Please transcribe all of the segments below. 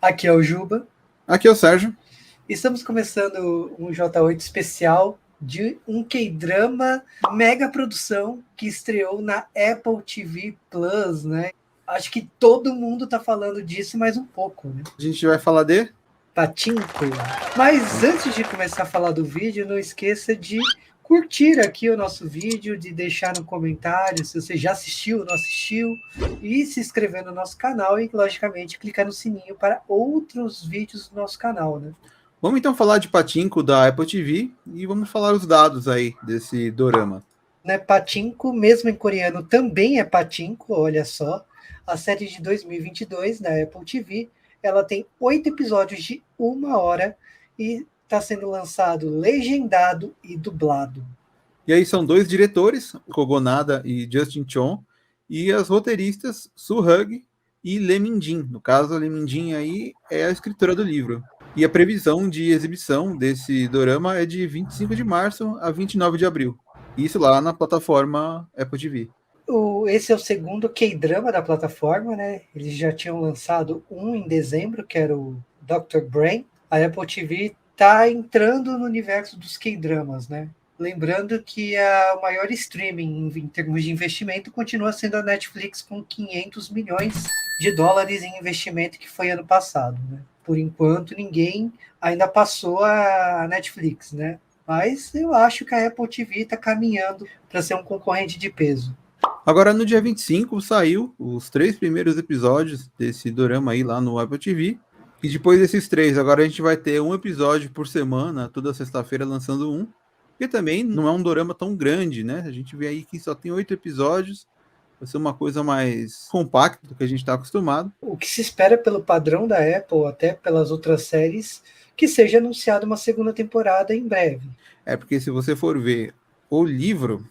Aqui é o Juba. Aqui é o Sérgio. Estamos começando um J8 especial de um K-drama mega produção que estreou na Apple TV Plus, né? Acho que todo mundo tá falando disso mais um pouco, né? A gente vai falar de Pachinko. Mas antes de começar a falar do vídeo, não esqueça de curtir aqui o nosso vídeo, de deixar no comentário se você já assistiu ou não assistiu, e se inscrever no nosso canal e, logicamente, clicar no sininho para outros vídeos do nosso canal, né? Vamos então falar de Pachinko da Apple TV e vamos falar os dados aí desse dorama. Né, Pachinko, mesmo em coreano, também é Pachinko, olha só. A série de 2022 da Apple TV, ela tem 8 episódios de 1 hora e está sendo lançado legendado e dublado. E aí são dois diretores, Kogonada e Justin Chon, e as roteiristas Soo-hug e Lee Min-jin. No caso, a Lee Min-jin aí é a escritora do livro. E a previsão de exibição desse dorama é de 25 de março a 29 de abril. Isso lá na plataforma Apple TV. Esse é o segundo K-drama da plataforma, né? Eles já tinham lançado um em dezembro, que era o Dr. Brain. A Apple TV está entrando no universo dos K-dramas, né? Lembrando que o maior streaming em termos de investimento continua sendo a Netflix, com 500 milhões de dólares em investimento, que foi ano passado, né? Por enquanto, ninguém ainda passou a Netflix, né? Mas eu acho que a Apple TV está caminhando para ser um concorrente de peso. Agora, no dia 25, saiu os 3 primeiros episódios desse dorama aí lá no Apple TV. E depois desses 3, agora a gente vai ter um episódio por semana, toda sexta-feira lançando um. E também não é um dorama tão grande, né? A gente vê aí que só tem 8 episódios. Vai ser uma coisa mais compacta do que a gente está acostumado. O que se espera pelo padrão da Apple, até pelas outras séries, que seja anunciada uma segunda temporada em breve. É porque se você for ver o livro,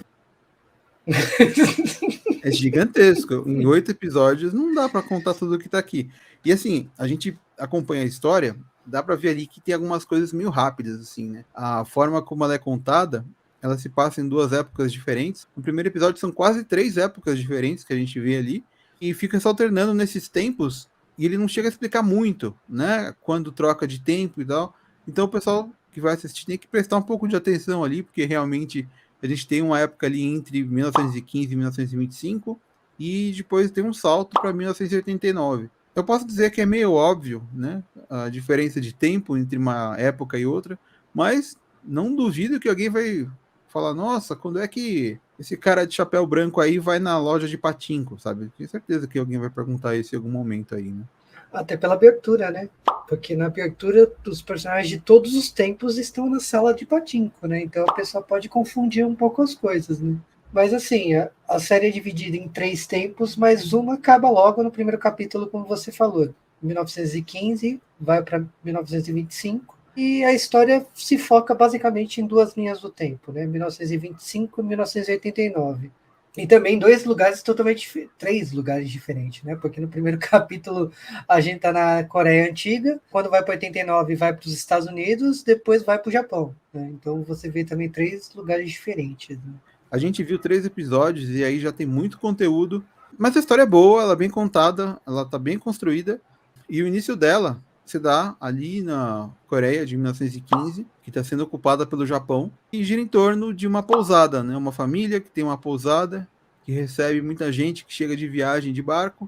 é gigantesco. Em 8 episódios não dá para contar tudo o que tá aqui. E assim, a gente acompanha a história, dá para ver ali que tem algumas coisas meio rápidas, assim, né? A forma como ela é contada, ela se passa em 2 épocas diferentes. No primeiro episódio são quase 3 épocas diferentes que a gente vê ali. E fica se alternando nesses tempos, e ele não chega a explicar muito, né? Quando troca de tempo e tal. Então o pessoal que vai assistir tem que prestar um pouco de atenção ali, porque realmente a gente tem uma época ali entre 1915 e 1925, e depois tem um salto para 1989. Eu posso dizer que é meio óbvio, né, a diferença de tempo entre uma época e outra, mas não duvido que alguém vai falar, nossa, quando é que esse cara de chapéu branco aí vai na loja de patinco, sabe? Tenho certeza que alguém vai perguntar isso em algum momento aí, né? Até pela abertura, né? Porque na abertura os personagens de todos os tempos estão na sala de patinco, né? Então a pessoa pode confundir um pouco as coisas, né? Mas assim, a série é dividida em 3 tempos, mas uma acaba logo no primeiro capítulo, como você falou. 1915 vai para 1925. E a história se foca basicamente em 2 linhas do tempo, né? 1925 e 1989. E também 2 lugares totalmente 3 lugares diferentes, né? Porque no primeiro capítulo a gente tá na Coreia Antiga, quando vai para 89 vai para os Estados Unidos, depois vai para o Japão, né? Então você vê também 3 lugares diferentes, né? A gente viu 3 episódios e aí já tem muito conteúdo, mas a história é boa, ela é bem contada, ela tá bem construída, e o início dela se dá ali na Coreia de 1915, que está sendo ocupada pelo Japão, e gira em torno de uma pousada, né? Uma família que tem uma pousada, que recebe muita gente que chega de viagem de barco.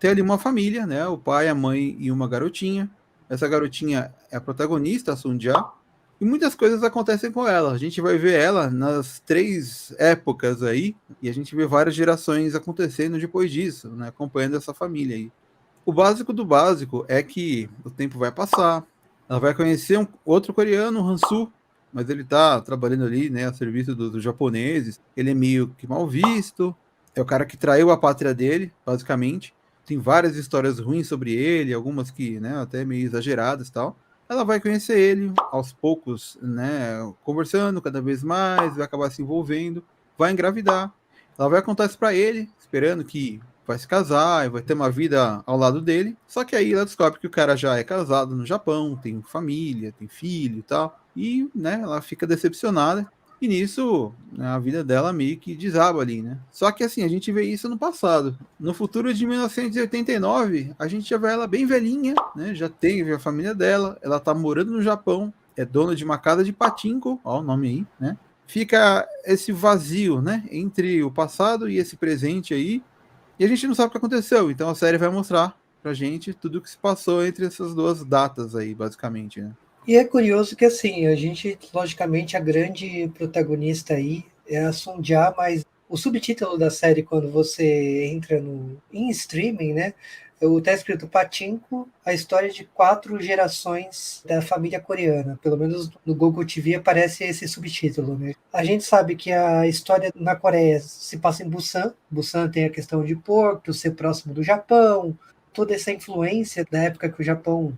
Tem ali uma família, né? O pai, a mãe e uma garotinha. Essa garotinha é a protagonista, a Sun-ja, e muitas coisas acontecem com ela. A gente vai ver ela nas 3 épocas aí, e a gente vê várias gerações acontecendo depois disso, né? Acompanhando essa família aí. O básico do básico é que o tempo vai passar, ela vai conhecer um outro coreano, Hansu, mas ele tá trabalhando ali, né, a serviço dos japoneses. Ele é meio que mal visto, é o cara que traiu a pátria dele, basicamente. Tem várias histórias ruins sobre ele, algumas que, né, até meio exageradas e tal. Ela vai conhecer ele aos poucos, né, conversando cada vez mais, vai acabar se envolvendo, vai engravidar. Ela vai contar isso pra ele, esperando que vai se casar e vai ter uma vida ao lado dele. Só que aí ela descobre que o cara já é casado no Japão, tem família, tem filho e tal. E, né, ela fica decepcionada E nisso, né, a vida dela meio que desaba ali, né? Só que assim, a gente vê isso no passado. No futuro de 1989, a gente já vê ela bem velhinha, né? Já teve a família dela, ela tá morando no Japão, é dona de uma casa de pachinko, ó o nome aí, né? Fica esse vazio, né? Entre o passado e esse presente aí, e a gente não sabe o que aconteceu. Então a série vai mostrar pra gente tudo o que se passou entre essas duas datas aí, basicamente, né? E é curioso que, assim, a gente, logicamente, a grande protagonista aí é a Sonja, mas o subtítulo da série, quando você entra em streaming, né? Tá escrito Pachinko, a história de 4 gerações da família coreana. Pelo menos no Google TV aparece esse subtítulo, né? A gente sabe que a história na Coreia se passa em Busan. Busan tem a questão de porto, ser próximo do Japão, toda essa influência da época que o Japão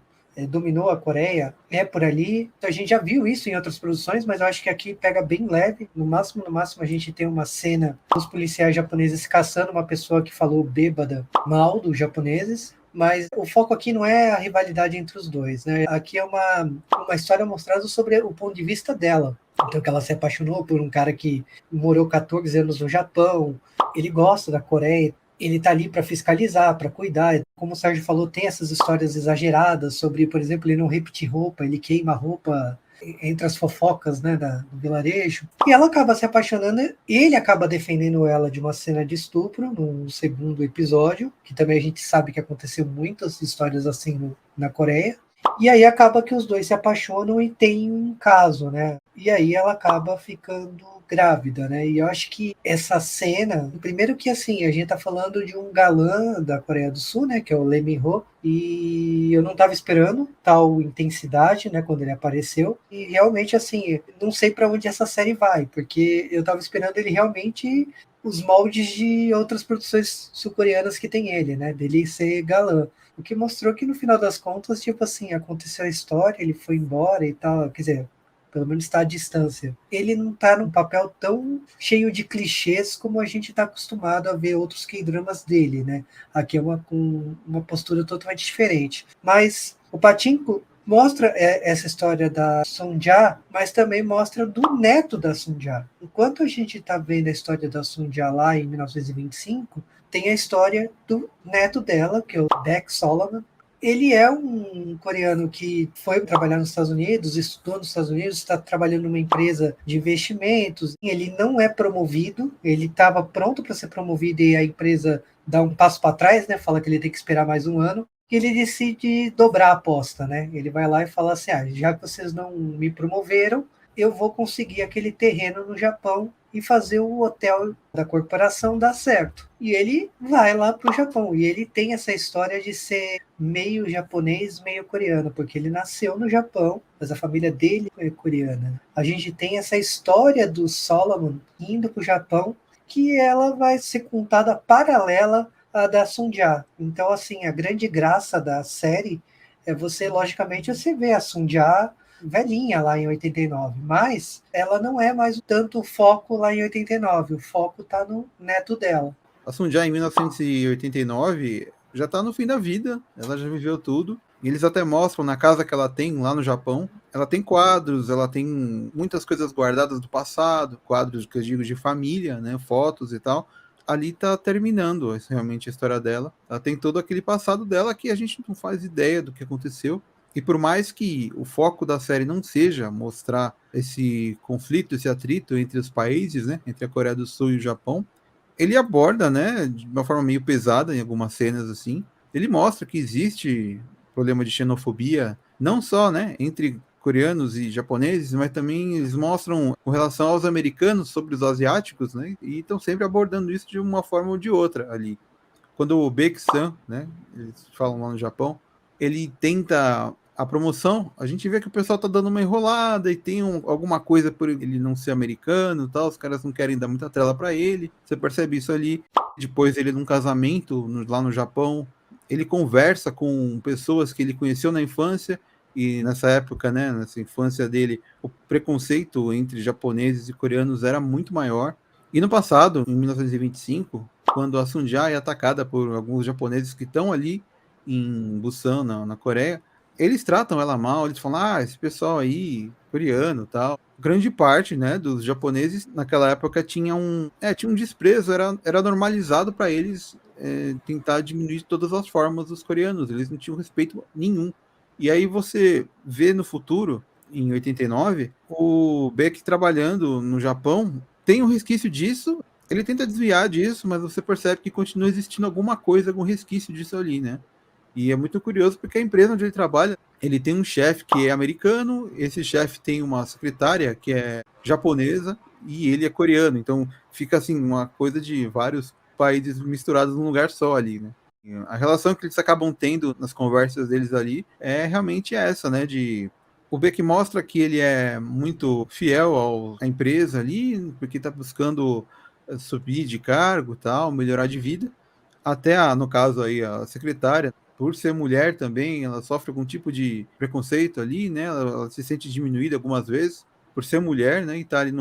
dominou a Coreia, é por ali. Então, a gente já viu isso em outras produções, mas eu acho que aqui pega bem leve. No máximo, a gente tem uma cena dos policiais japoneses caçando uma pessoa que falou bêbada mal dos japoneses. Mas o foco aqui não é a rivalidade entre os dois, né? Aqui é uma história mostrada sobre o ponto de vista dela. Então, que ela se apaixonou por um cara que morou 14 anos no Japão, ele gosta da Coreia, ele está ali para fiscalizar, para cuidar. Como o Sérgio falou, tem essas histórias exageradas sobre, por exemplo, ele não repetir roupa, ele queima a roupa entre as fofocas, né, do vilarejo. E ela acaba se apaixonando, ele acaba defendendo ela de uma cena de estupro no segundo episódio, que também a gente sabe que aconteceu muitas histórias assim na Coreia. E aí acaba que os dois se apaixonam e tem um caso, né? E aí ela acaba ficando grávida, né? E eu acho que essa cena, primeiro que assim, a gente tá falando de um galã da Coreia do Sul, né, que é o Lee Min-ho, e eu não tava esperando tal intensidade, né, quando ele apareceu. E realmente assim, não sei para onde essa série vai, porque eu tava esperando ele realmente os moldes de outras produções sul-coreanas que tem ele, né, dele ser galã. O que mostrou que no final das contas, tipo assim, aconteceu a história, ele foi embora e tal, quer dizer, pelo menos está à distância. Ele não está num papel tão cheio de clichês como a gente está acostumado a ver outros K-dramas dele, né? Aqui é com uma postura totalmente diferente. Mas o Pachinko mostra essa história da Sonja, mas também mostra do neto da Sonja. Enquanto a gente está vendo a história da Sonja lá em 1925, tem a história do neto dela, que é o Beck Solomon. Ele é um coreano que foi trabalhar nos Estados Unidos, estudou nos Estados Unidos, está trabalhando numa empresa de investimentos. Ele não é promovido, ele estava pronto para ser promovido e a empresa dá um passo para trás, né? Fala que ele tem que esperar mais um ano. E ele decide dobrar a aposta, né? Ele vai lá e fala assim: já que vocês não me promoveram, eu vou conseguir aquele terreno no Japão e fazer o hotel da corporação dar certo. E ele vai lá para o Japão. E ele tem essa história de ser meio japonês, meio coreano, porque ele nasceu no Japão, mas a família dele é coreana. A gente tem essa história do Solomon indo para o Japão, que ela vai ser contada paralela à da Sunja. Então, assim, a grande graça da série é você, logicamente, você vê a Sunja velhinha lá em 89, mas ela não é mais tanto o foco lá em 89, o foco está no neto dela. A Sunja, em 1989, já tá no fim da vida, ela já viveu tudo. E eles até mostram na casa que ela tem lá no Japão. Ela tem quadros, ela tem muitas coisas guardadas do passado, quadros que eu digo de família, né, fotos e tal. Ali tá terminando realmente a história dela. Ela tem todo aquele passado dela que a gente não faz ideia do que aconteceu. E por mais que o foco da série não seja mostrar esse conflito, esse atrito entre os países, né, entre a Coreia do Sul e o Japão, ele aborda, né, de uma forma meio pesada em algumas cenas assim. Ele mostra que existe problema de xenofobia, não só, né, entre coreanos e japoneses, mas também eles mostram com relação aos americanos sobre os asiáticos, né, e estão sempre abordando isso de uma forma ou de outra ali. Quando o Baek-san, né, eles falam lá no Japão, ele tenta a promoção, a gente vê que o pessoal tá dando uma enrolada e tem alguma coisa por ele não ser americano e tal, os caras não querem dar muita trela para ele, você percebe isso ali. Depois ele num casamento lá no Japão, ele conversa com pessoas que ele conheceu na infância e nessa época, né, nessa infância dele, o preconceito entre japoneses e coreanos era muito maior. E no passado, em 1925, quando a Sunja é atacada por alguns japoneses que estão ali em Busan, na Coreia, eles tratam ela mal, eles falam, esse pessoal aí, coreano tal. grande parte, né, dos japoneses naquela época tinha um desprezo, era normalizado para eles tentar diminuir de todas as formas os coreanos, eles não tinham respeito nenhum. E aí você vê no futuro, em 89, o Beck trabalhando no Japão, tem um resquício disso, ele tenta desviar disso, mas você percebe que continua existindo alguma coisa, algum resquício disso ali, né? E é muito curioso porque a empresa onde ele trabalha, ele tem um chefe que é americano, esse chefe tem uma secretária que é japonesa e ele é coreano. Então fica assim uma coisa de vários países misturados num lugar só ali, né? E a relação que eles acabam tendo nas conversas deles ali é realmente essa, né? De o Beck mostra que ele é muito fiel à empresa ali, porque está buscando subir de cargo, tal, melhorar de vida. Até no caso aí, a secretária, por ser mulher também, ela sofre algum tipo de preconceito ali, né? Ela se sente diminuída algumas vezes por ser mulher, né? E tá ali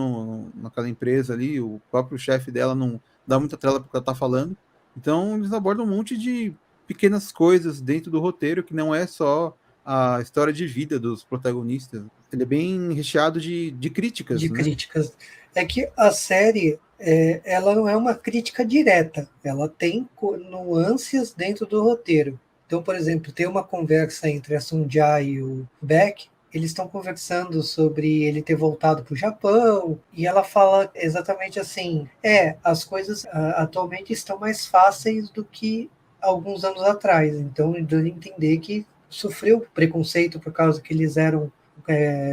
naquela empresa ali, o próprio chefe dela não dá muita trela porque ela tá falando. Então, eles abordam um monte de pequenas coisas dentro do roteiro que não é só a história de vida dos protagonistas. Ele é bem recheado de críticas, De né? críticas. É que a série, ela não é uma crítica direta, ela tem nuances dentro do roteiro. Então, por exemplo, tem uma conversa entre a Sun-ja e o Beck, eles estão conversando sobre ele ter voltado para o Japão, e ela fala exatamente assim: as coisas atualmente estão mais fáceis do que alguns anos atrás, então dando a entender que sofreu preconceito por causa que eles eram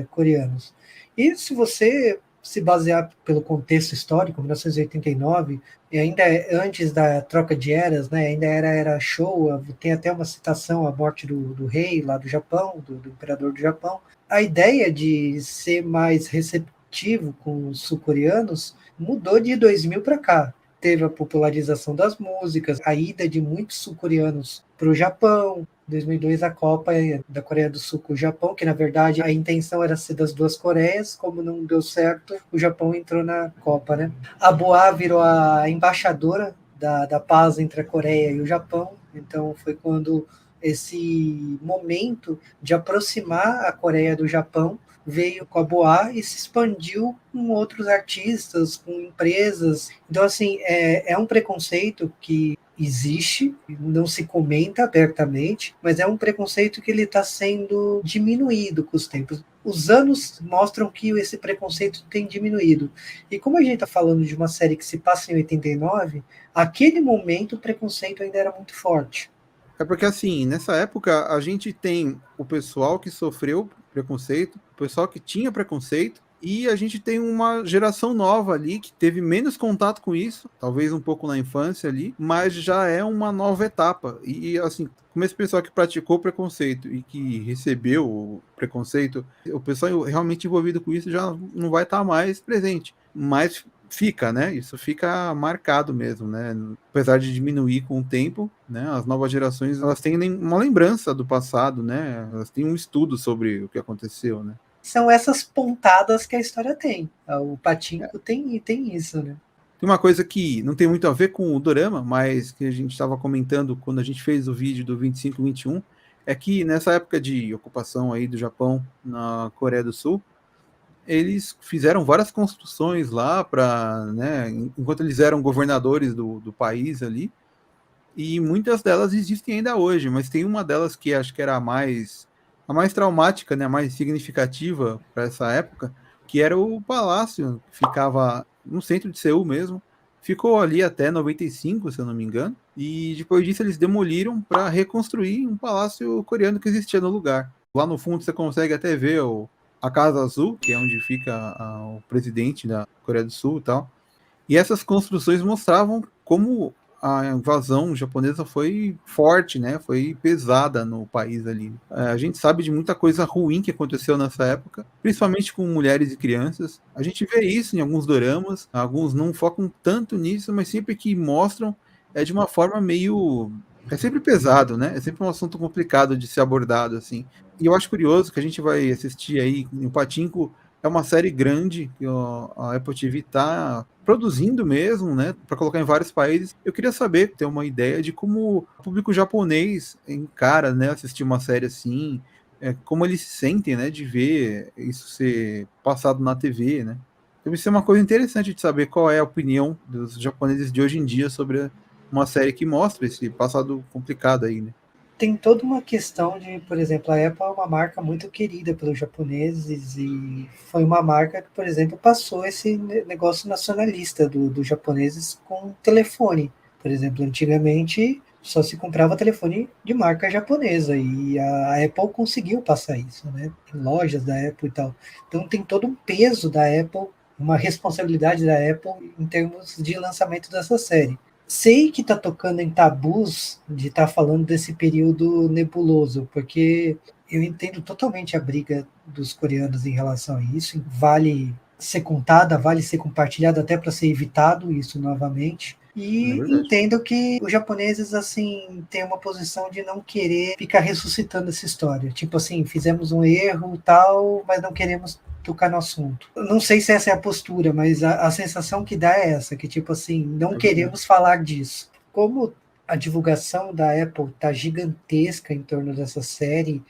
coreanos. E se você se basear pelo contexto histórico, 1989, e ainda antes da troca de eras, né, ainda era Showa, tem até uma citação à morte do rei lá do Japão, do imperador do Japão. A ideia de ser mais receptivo com os sul-coreanos mudou de 2000 para cá. Teve a popularização das músicas, a ida de muitos sul-coreanos para o Japão, 2002 a Copa da Coreia do Sul com o Japão, que na verdade a intenção era ser das duas Coreias, como não deu certo, o Japão entrou na Copa, né? A Boa virou a embaixadora da paz entre a Coreia e o Japão, então foi quando esse momento de aproximar a Coreia do Japão veio com a Boa e se expandiu com outros artistas, com empresas. Então, assim, é um preconceito que existe, não se comenta abertamente, mas é um preconceito que ele está sendo diminuído com os tempos. Os anos mostram que esse preconceito tem diminuído. E como a gente está falando de uma série que se passa em 89, aquele momento o preconceito ainda era muito forte. É porque, assim, nessa época, a gente tem o pessoal que sofreu preconceito, o pessoal que tinha preconceito, e a gente tem uma geração nova ali que teve menos contato com isso, talvez um pouco na infância ali, mas já é uma nova etapa. E assim, como esse pessoal que praticou preconceito e que recebeu o preconceito, o pessoal realmente envolvido com isso já não vai estar mais presente. Mas fica, né? Isso fica marcado mesmo, né? Apesar de diminuir com o tempo, né? As novas gerações, elas têm uma lembrança do passado, né? Elas têm um estudo sobre o que aconteceu, né? São essas pontadas que a história tem. O Pachinko tem isso, né? Tem uma coisa que não tem muito a ver com o dorama, mas que a gente estava comentando quando a gente fez o vídeo do 25-21, é que nessa época de ocupação aí do Japão na Coreia do Sul, eles fizeram várias construções lá para, né, enquanto eles eram governadores do país ali, e muitas delas existem ainda hoje, mas tem uma delas que acho que era a mais traumática, né, a mais significativa para essa época, que era o palácio, que ficava no centro de Seul mesmo, ficou ali até 95, se eu não me engano, e depois disso eles demoliram para reconstruir um palácio coreano que existia no lugar. Lá no fundo você consegue até ver a Casa Azul, que é onde fica o presidente da Coreia do Sul e tal. E essas construções mostravam como a invasão japonesa foi forte, né? Foi pesada no país ali. A gente sabe de muita coisa ruim que aconteceu nessa época, principalmente com mulheres e crianças. A gente vê isso em alguns doramas, alguns não focam tanto nisso, mas sempre que mostram é de uma forma meio. É sempre pesado, né? É sempre um assunto complicado de ser abordado, assim. E eu acho curioso que a gente vai assistir aí em Pachinko. É uma série grande que a Apple TV está produzindo mesmo, né, para colocar em vários países. Eu queria saber, ter uma ideia de como o público japonês encara, né, assistir uma série assim, como eles se sentem, né, de ver isso ser passado na TV, né? Deve ser uma coisa interessante de saber qual é a opinião dos japoneses de hoje em dia sobre uma série que mostra esse passado complicado aí, né? Tem toda uma questão de, por exemplo, a Apple é uma marca muito querida pelos japoneses e foi uma marca que, por exemplo, passou esse negócio nacionalista dos japoneses com telefone. Por exemplo, antigamente só se comprava telefone de marca japonesa e a Apple conseguiu passar isso, né? Em lojas da Apple e tal. Então tem todo um peso da Apple, uma responsabilidade da Apple em termos de lançamento dessa série. Sei que está tocando em tabus de estar falando desse período nebuloso, porque eu entendo totalmente a briga dos coreanos em relação a isso. Vale ser contada, vale ser compartilhada até para ser evitado isso novamente. É E verdade. entendo que os japoneses, assim, têm uma posição de não querer ficar ressuscitando essa história. Tipo assim, fizemos um erro tal, mas não queremos tocar no assunto. Não sei se essa é a postura, mas a sensação que dá é essa, que tipo assim, não É verdade. queremos falar disso. Como a divulgação da Apple tá gigantesca em torno dessa série,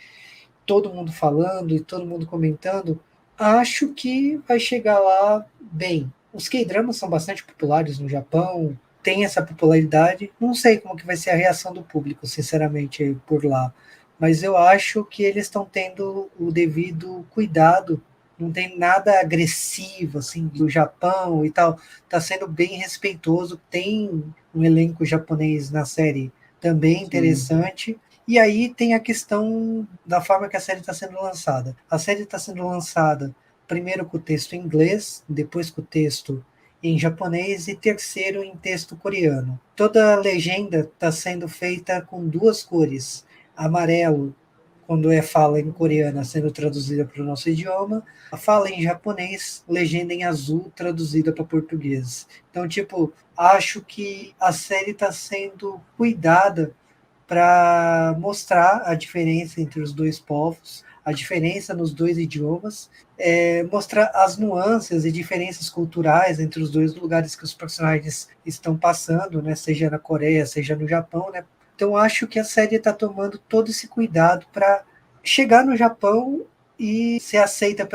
todo mundo falando e todo mundo comentando, acho que vai chegar lá bem. Os K-dramas são bastante populares no Japão, tem essa popularidade. Não sei como que vai ser a reação do público, sinceramente, por lá. Mas eu acho que eles estão tendo o devido cuidado. Não tem nada agressivo, assim, do Japão e tal. Está sendo bem respeitoso. Tem um elenco japonês na série também Sim. interessante. E aí tem a questão da forma que a série está sendo lançada. A série está sendo lançada primeiro com o texto em inglês, depois com o texto em japonês e terceiro em texto coreano. Toda a legenda está sendo feita com duas cores: amarelo, quando é fala em coreana sendo traduzida para o nosso idioma, a fala em japonês, legenda em azul traduzida para português. Então, tipo, acho que a série está sendo cuidada para mostrar a diferença entre os dois povos, a diferença nos dois idiomas, mostrar as nuances e diferenças culturais entre os dois lugares que os personagens estão passando, né, seja na Coreia, seja no Japão, né? Então acho que a série está tomando todo esse cuidado para chegar no Japão e ser aceita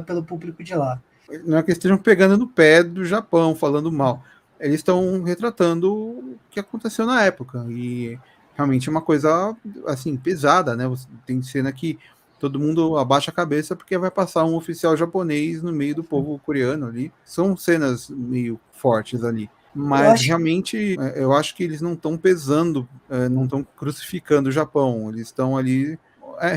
pelo público de lá. Não é que estejam pegando no pé do Japão, falando mal. Eles estão retratando o que aconteceu na época. E realmente é uma coisa assim, pesada, né? Tem cena que todo mundo abaixa a cabeça porque vai passar um oficial japonês no meio do povo coreano ali. São cenas meio fortes ali. Eu Mas acho realmente eu acho que eles não estão pesando, não estão crucificando o Japão. Eles estão ali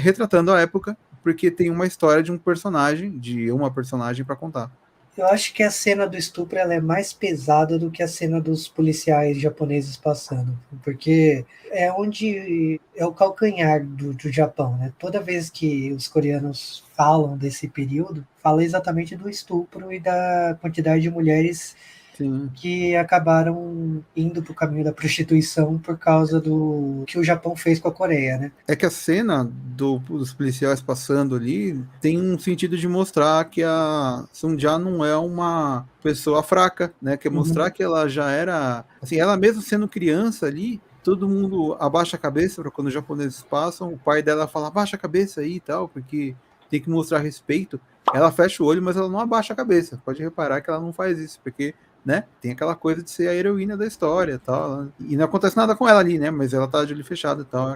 retratando a época porque tem uma história de um personagem, de uma personagem para contar. Eu acho que a cena do estupro ela é mais pesada do que a cena dos policiais japoneses passando, porque é onde é o calcanhar do Japão, né? Toda vez que os coreanos falam desse período, fala exatamente do estupro e da quantidade de mulheres Sim. que acabaram indo para o caminho da prostituição por causa do que o Japão fez com a Coreia, né? É que a cena dos policiais passando ali tem um sentido de mostrar que a Sunja não é uma pessoa fraca, né? Quer Uhum. mostrar que ela já era, assim, ela mesmo sendo criança ali, todo mundo abaixa a cabeça para quando os japoneses passam, o pai dela fala abaixa a cabeça aí e tal, porque tem que mostrar respeito. Ela fecha o olho, mas ela não abaixa a cabeça. Pode reparar que ela não faz isso, porque né? Tem aquela coisa de ser a heroína da história, tal. E não acontece nada com ela ali, né? Mas ela tá de olho fechado e tal,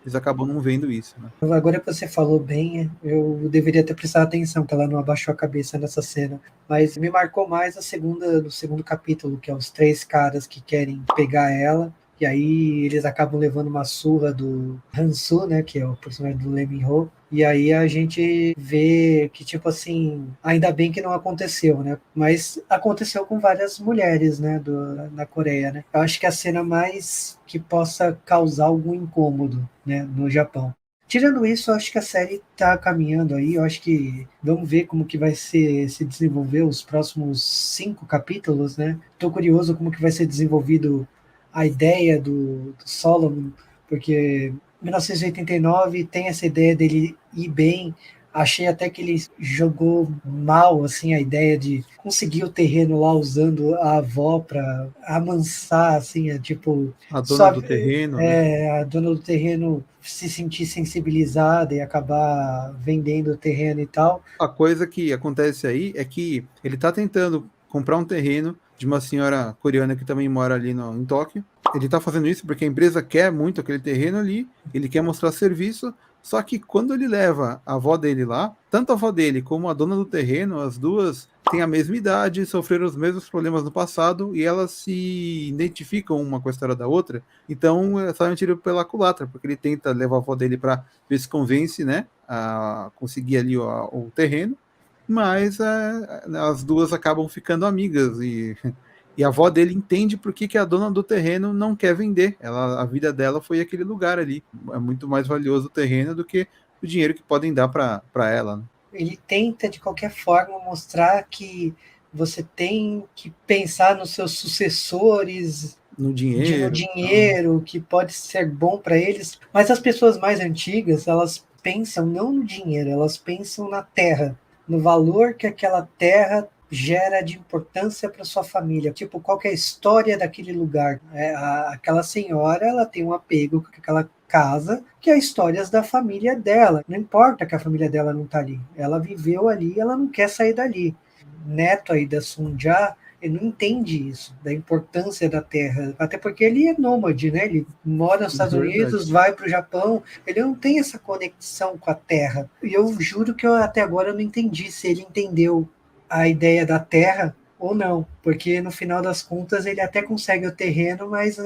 eles acabam não vendo isso, né? Agora que você falou bem, eu deveria ter prestado atenção que ela não abaixou a cabeça nessa cena. Mas me marcou mais do segundo capítulo, que é os três caras que querem pegar ela. E aí eles acabam levando uma surra do Hansu, né, que é o personagem do Lee Min-ho. E aí a gente vê que, tipo assim, ainda bem que não aconteceu, né? Mas aconteceu com várias mulheres, né, na Coreia, né? Eu acho que a cena mais que possa causar algum incômodo, né, no Japão. Tirando isso, eu acho que a série está caminhando aí. Eu acho que vamos ver como que vai se desenvolver os próximos 5 capítulos, né? Estou curioso como que vai ser desenvolvido a ideia do Solomon, porque 1989 tem essa ideia dele ir bem Achei até que ele jogou mal, assim, a ideia de conseguir o terreno lá usando a avó para amansar, assim, tipo, A dona só do terreno, né? a dona do terreno se sentir sensibilizada e acabar vendendo o terreno e tal. A coisa que acontece aí é que ele está tentando comprar um terreno de uma senhora coreana que também mora ali em Tóquio. Ele está fazendo isso porque a empresa quer muito aquele terreno ali, ele quer mostrar serviço, só que quando ele leva a avó dele lá, tanto a avó dele como a dona do terreno, as duas têm a mesma idade, sofreram os mesmos problemas no passado e elas se identificam uma com a história da outra, então sai um tiro pela culatra, porque ele tenta levar a avó dele para ver se convence, né, a conseguir ali o terreno, mas as duas acabam ficando amigas e a avó dele entende por que a dona do terreno não quer vender. A vida dela foi aquele lugar ali. É muito mais valioso o terreno do que o dinheiro que podem dar para ela. Né? Ele tenta, de qualquer forma, mostrar que você tem que pensar nos seus sucessores, No no dinheiro. Então, dinheiro, que pode ser bom para eles, mas as pessoas mais antigas, elas pensam não no dinheiro, elas pensam na terra, no valor que aquela terra gera de importância para sua família, tipo, qual que é a história daquele lugar. Aquela senhora, ela tem um apego com aquela casa, que é histórias da família dela. Não importa que a família dela não está ali. Ela viveu ali, ela não quer sair dali. Neto aí da Sunja, ele não entende isso, da importância da terra, até porque ele é nômade, né? Ele mora nos Estados verdade. Unidos, vai para o Japão, ele não tem essa conexão com a terra. E eu juro que até agora eu não entendi se ele entendeu a ideia da terra ou não, porque no final das contas ele até consegue o terreno, mas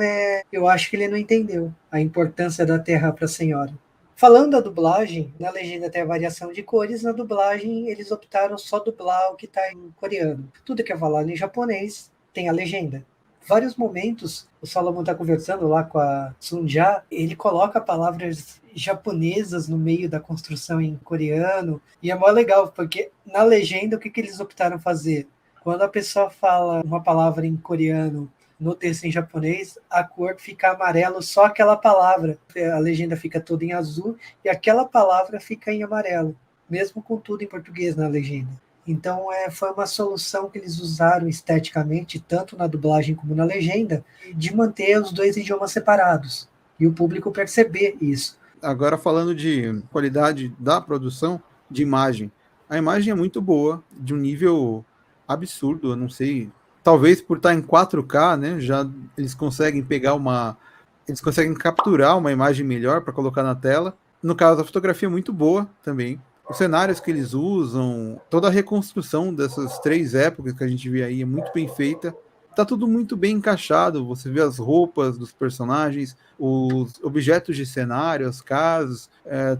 eu acho que ele não entendeu a importância da terra para a senhora. Falando da dublagem, na legenda tem a variação de cores, na dublagem eles optaram só dublar o que está em coreano. Tudo que é falado em japonês tem a legenda. Vários momentos, o Solomon está conversando lá com a Sunja, ele coloca palavras japonesas no meio da construção em coreano, e é mó legal, porque na legenda o que eles optaram fazer? Quando a pessoa fala uma palavra em coreano no texto em japonês, a cor fica amarelo, só aquela palavra. A legenda fica toda em azul e aquela palavra fica em amarelo, mesmo com tudo em português na legenda. Então, foi uma solução que eles usaram esteticamente, tanto na dublagem como na legenda, de manter os dois idiomas separados e o público perceber isso. Agora falando de qualidade da produção de imagem. A imagem é muito boa, de um nível absurdo, eu não sei. Talvez por estar em 4K, né? Já eles conseguem pegar eles conseguem capturar uma imagem melhor para colocar na tela. No caso, a fotografia é muito boa também. Os cenários que eles usam, toda a reconstrução dessas três épocas que a gente vê aí é muito bem feita. Tá tudo muito bem encaixado. Você vê as roupas dos personagens, os objetos de cenário, as casas,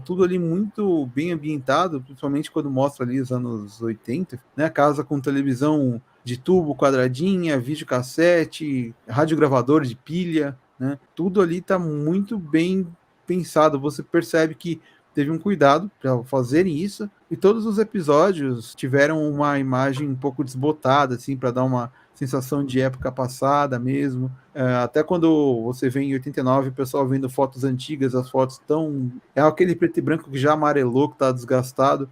tudo ali muito bem ambientado, principalmente quando mostra ali os anos 80, né? Casa com televisão de tubo quadradinha, videocassete, radiogravador de pilha, né? Tudo ali está muito bem pensado. Você percebe que teve um cuidado para fazerem isso, e todos os episódios tiveram uma imagem um pouco desbotada, assim, para dar uma sensação de época passada mesmo. Até quando você vê em 89 o pessoal vendo fotos antigas, as fotos tão. É aquele preto e branco que já amarelou, que está desgastado.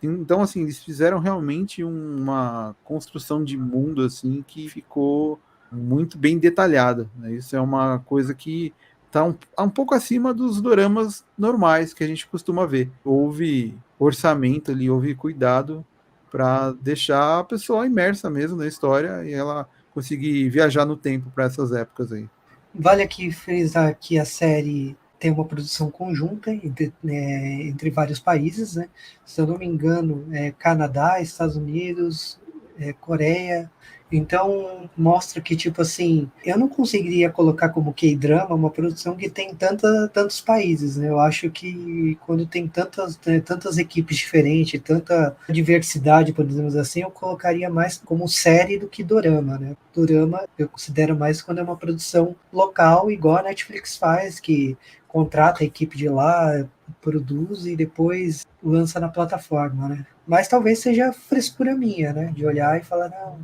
Então, assim, eles fizeram realmente uma construção de mundo assim que ficou muito bem detalhada. Né? Isso é uma coisa que está um pouco acima dos doramas normais que a gente costuma ver. Houve orçamento ali, houve cuidado para deixar a pessoa imersa mesmo na história e ela conseguir viajar no tempo para essas épocas aí. Vale aqui frisar que a série tem uma produção conjunta entre vários países, né? Se eu não me engano, Canadá, Estados Unidos, Coreia. Então, mostra que, tipo assim, eu não conseguiria colocar como K-drama uma produção que tem tantos países, né? Eu acho que quando tem tantas equipes diferentes, tanta diversidade, podemos assim, eu colocaria mais como série do que dorama, né? Dorama eu considero mais quando é uma produção local, igual a Netflix faz, que contrata a equipe de lá, produz e depois lança na plataforma, né? Mas talvez seja frescura minha, né? De olhar e falar, não,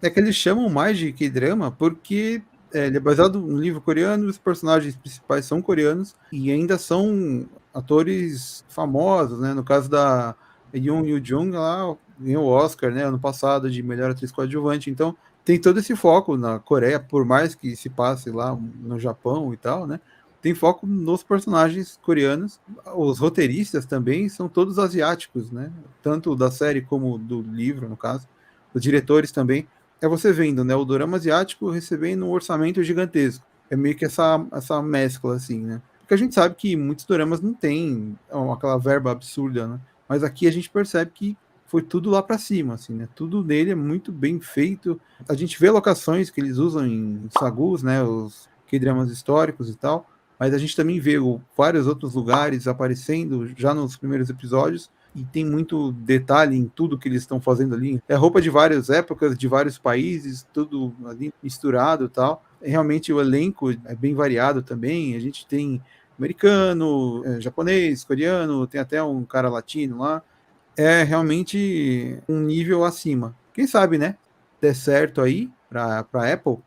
É que eles chamam mais de K-drama porque ele é baseado no livro coreano, os personagens principais são coreanos e ainda são atores famosos, né? No caso da Yoon Yoo-jung, lá ganhou o Oscar, né, ano passado, de melhor atriz coadjuvante. Então, tem todo esse foco na Coreia, por mais que se passe lá no Japão e tal, né? Tem foco nos personagens coreanos. Os roteiristas também são todos asiáticos, né? Tanto da série como do livro, no caso. Os diretores também. É você vendo, né? O dorama asiático recebendo um orçamento gigantesco. É meio que essa mescla, assim, né? Porque a gente sabe que muitos doramas não têm aquela verba absurda, né? Mas aqui a gente percebe que foi tudo lá para cima, assim, né? Tudo nele é muito bem feito. A gente vê locações que eles usam em sagus, né? Os K-dramas históricos e tal, mas a gente também vê vários outros lugares aparecendo já nos primeiros episódios e tem muito detalhe em tudo que eles estão fazendo ali. É roupa de várias épocas, de vários países, tudo ali misturado e tal. Realmente o elenco é bem variado também. A gente tem americano, japonês, coreano, tem até um cara latino lá. É realmente um nível acima. Quem sabe, né? Der certo aí para Apple,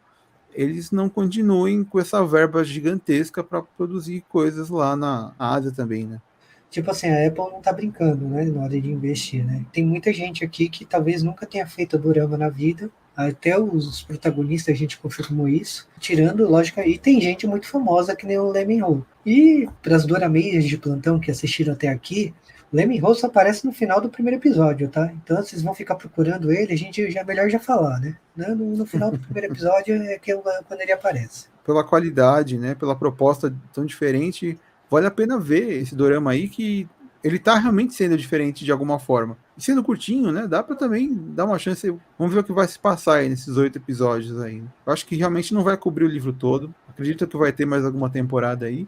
eles não continuem com essa verba gigantesca para produzir coisas lá na Ásia também, né? Tipo assim, a Apple não tá brincando, né, na hora de investir, né? Tem muita gente aqui que talvez nunca tenha feito dorama na vida, até os protagonistas a gente confirmou isso, tirando, lógico, aí tem gente muito famosa que nem o Lee Min-ho. E para as dorameias de plantão que assistiram até aqui, o Lee Min-ho só aparece no final do primeiro episódio, tá? Então vocês vão ficar procurando ele, a gente já melhor já falar, né? No final do primeiro episódio é que quando ele aparece. Pela qualidade, né? Pela proposta tão diferente, vale a pena ver esse dorama aí que ele tá realmente sendo diferente de alguma forma. E sendo curtinho, né? Dá pra também dar uma chance. Vamos ver o que vai se passar aí nesses 8 episódios aí, né? Eu acho que realmente não vai cobrir o livro todo. Acredito que vai ter mais alguma temporada aí.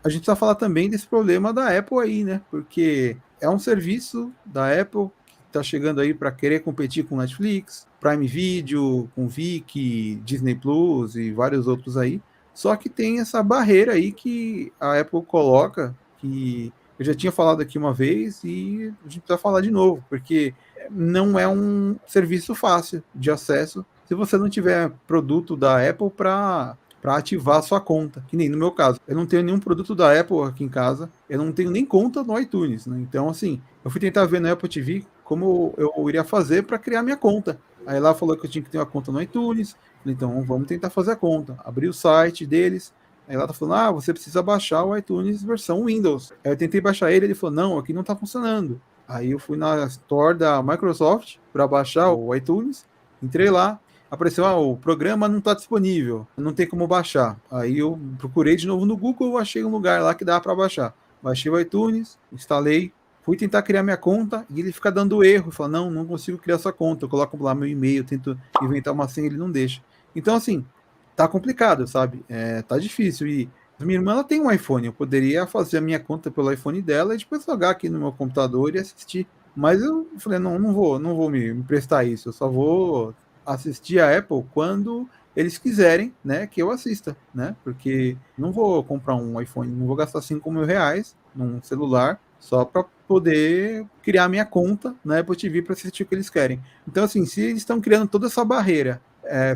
A gente precisa falar também desse problema da Apple aí, né? Porque é um serviço da Apple que está chegando aí para querer competir com Netflix, Prime Video, com Viki, Disney Plus e vários outros aí. Só que tem essa barreira aí que a Apple coloca, que eu já tinha falado aqui uma vez e a gente precisa falar de novo, porque não é um serviço fácil de acesso se você não tiver produto da Apple para ativar a sua conta, que nem no meu caso. Eu não tenho nenhum produto da Apple aqui em casa, eu não tenho nem conta no iTunes, né? Então, assim, eu fui tentar ver no Apple TV como eu iria fazer para criar minha conta. Aí lá falou que eu tinha que ter uma conta no iTunes, então vamos tentar fazer a conta. Abri o site deles, aí lá tá falando, você precisa baixar o iTunes versão Windows. Aí eu tentei baixar ele falou, não, aqui não tá funcionando. Aí eu fui na Store da Microsoft para baixar o iTunes, entrei lá, apareceu, o programa não está disponível, não tem como baixar. Aí eu procurei de novo no Google, achei um lugar lá que dá para baixar. Baixei o iTunes, instalei, fui tentar criar minha conta e ele fica dando erro. Fala, não consigo criar sua conta. Eu coloco lá meu e-mail, tento inventar uma senha, ele não deixa. Então, assim, tá complicado, sabe? Tá difícil. E minha irmã ela tem um iPhone, eu poderia fazer a minha conta pelo iPhone dela e depois logar aqui no meu computador e assistir. Mas eu falei, não vou me prestar isso, eu só vou assistir a Apple quando eles quiserem, né, que eu assista, né, porque não vou comprar um iPhone, não vou gastar R$ 5.000 num celular só para poder criar minha conta na Apple TV para assistir o que eles querem. Então, assim, se eles estão criando toda essa barreira,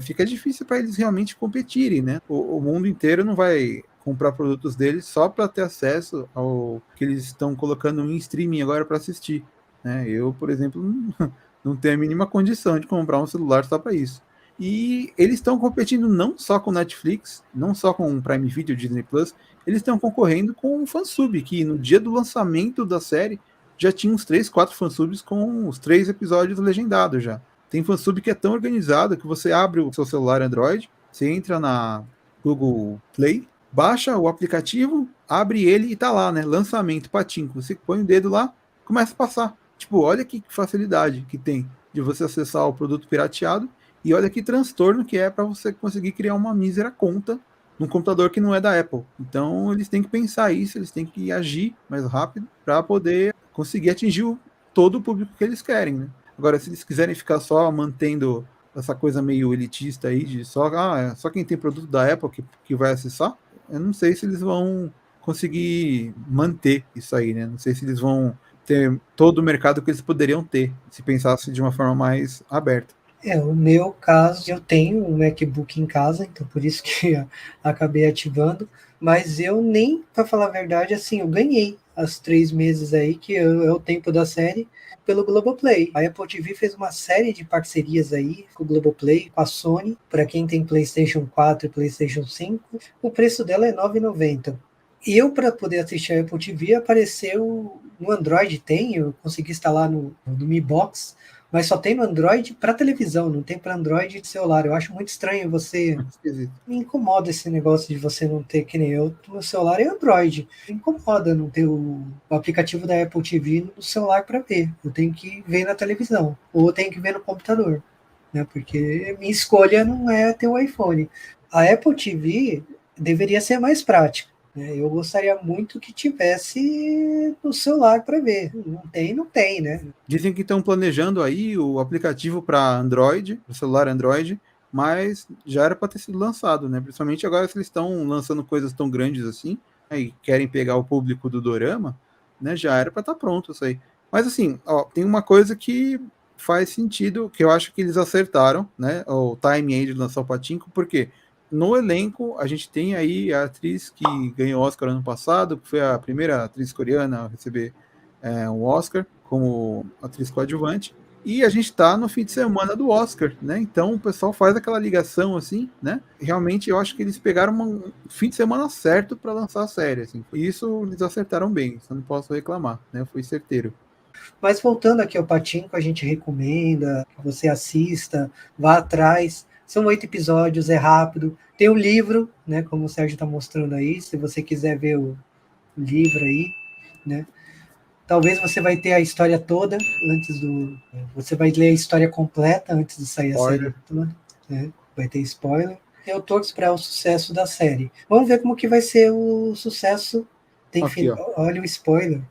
fica difícil para eles realmente competirem, né? O mundo inteiro não vai comprar produtos deles só para ter acesso ao que eles estão colocando em streaming agora para assistir, né? Eu, por exemplo, não tenho a mínima condição de comprar um celular só para isso. E eles estão competindo não só com Netflix, não só com o Prime Video, Disney Plus, eles estão concorrendo com o Fansub, que no dia do lançamento da série já tinha uns 3, 4 fansubs com os 3 episódios legendados já. Tem fansub que é tão organizado que você abre o seu celular Android, você entra na Google Play, baixa o aplicativo, abre ele e tá lá, né? Lançamento, patinco. Você põe o dedo lá, começa a passar. Tipo, olha que facilidade que tem de você acessar o produto pirateado e olha que transtorno que é para você conseguir criar uma mísera conta num computador que não é da Apple. Então, eles têm que pensar isso, eles têm que agir mais rápido para poder conseguir atingir todo o público que eles querem, né? Agora, se eles quiserem ficar só mantendo essa coisa meio elitista aí, de só quem tem produto da Apple que vai acessar, eu não sei se eles vão conseguir manter isso aí, né? Não sei se eles vão ter todo o mercado que eles poderiam ter, se pensasse de uma forma mais aberta. O meu caso, eu tenho um MacBook em casa, então por isso que acabei ativando, Mas eu nem, para falar a verdade, assim, eu ganhei as 3 meses aí, que é o tempo da série, pelo Globoplay. A Apple TV fez uma série de parcerias aí com o Globoplay, com a Sony, para quem tem PlayStation 4 e PlayStation 5. O preço dela é R$ 9,90. E eu, para poder assistir a Apple TV, apareceu no Android, eu consegui instalar no Mi Box, mas só tem no Android para televisão, não tem para Android de celular. Eu acho muito estranho você. Esquisito. Me incomoda esse negócio de você não ter, que nem eu, no celular é Android. Me incomoda não ter o aplicativo da Apple TV no celular para ver. Eu tenho que ver na televisão, ou eu tenho que ver no computador, né? Porque minha escolha não é ter o iPhone. A Apple TV deveria ser mais prática. Eu gostaria muito que tivesse no celular para ver. Não tem, né? Dizem que estão planejando aí o aplicativo para Android, o celular Android, mas já era para ter sido lançado, né? Principalmente agora que eles estão lançando coisas tão grandes assim, né, e querem pegar o público do dorama, né? Já era para estar pronto isso aí. Mas assim, ó, tem uma coisa que faz sentido, que eu acho que eles acertaram, né? O timing aí de lançar o Pachinko, porque no elenco a gente tem aí a atriz que ganhou o Oscar ano passado, que foi a primeira atriz coreana a receber um Oscar como atriz coadjuvante. E a gente está no fim de semana do Oscar, né? Então o pessoal faz aquela ligação assim, né? Realmente eu acho que eles pegaram um fim de semana certo para lançar a série, assim. E isso eles acertaram bem, isso eu não posso reclamar, né? Foi certeiro. Mas voltando aqui ao Pachinko, a gente recomenda que você assista, vá atrás. São 8 episódios, é rápido. Tem o livro, né? Como o Sérgio está mostrando aí, se você quiser ver o livro aí, né? Talvez você vai ter a história toda antes do. Você vai ler a história completa antes de sair a série Spoiler. toda, né? Vai ter spoiler. Eu torço para o sucesso da série. Vamos ver como que vai ser o sucesso. Aqui, ó. Olha o spoiler.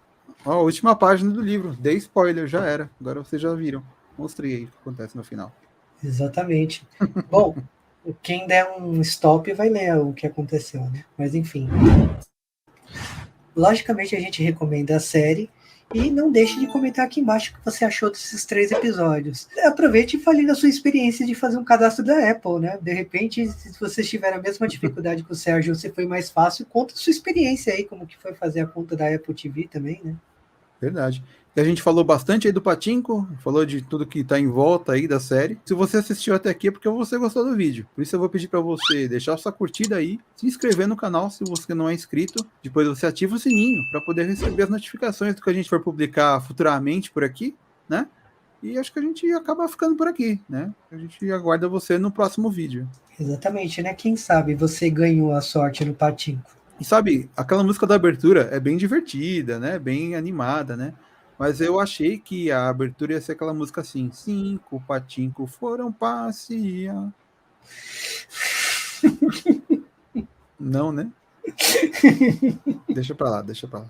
Ó, a última página do livro. Dei spoiler, já era. Agora vocês já viram. Mostrei aí o que acontece no final. Exatamente. Bom, quem der um stop vai ler o que aconteceu, né? Mas enfim. Logicamente a gente recomenda a série. E não deixe de comentar aqui embaixo o que você achou desses 3 episódios. Aproveite e fale da sua experiência de fazer um cadastro da Apple, né? De repente, se vocês tiveram a mesma dificuldade que o Sérgio, você foi mais fácil, conta a sua experiência aí, como que foi fazer a conta da Apple TV também, né? Verdade. E a gente falou bastante aí do Pachinko, falou de tudo que tá em volta aí da série. Se você assistiu até aqui é porque você gostou do vídeo. Por isso eu vou pedir para você deixar sua curtida aí, se inscrever no canal se você não é inscrito. Depois você ativa o sininho para poder receber as notificações do que a gente for publicar futuramente por aqui, né? E acho que a gente acaba ficando por aqui, né? A gente aguarda você no próximo vídeo. Exatamente, né? Quem sabe você ganhou a sorte no Pachinko. E sabe, aquela música da abertura é bem divertida, né? Bem animada, né? Mas eu achei que a abertura ia ser aquela música assim: 5 patinco foram passear. Não, né? Deixa pra lá, deixa pra lá.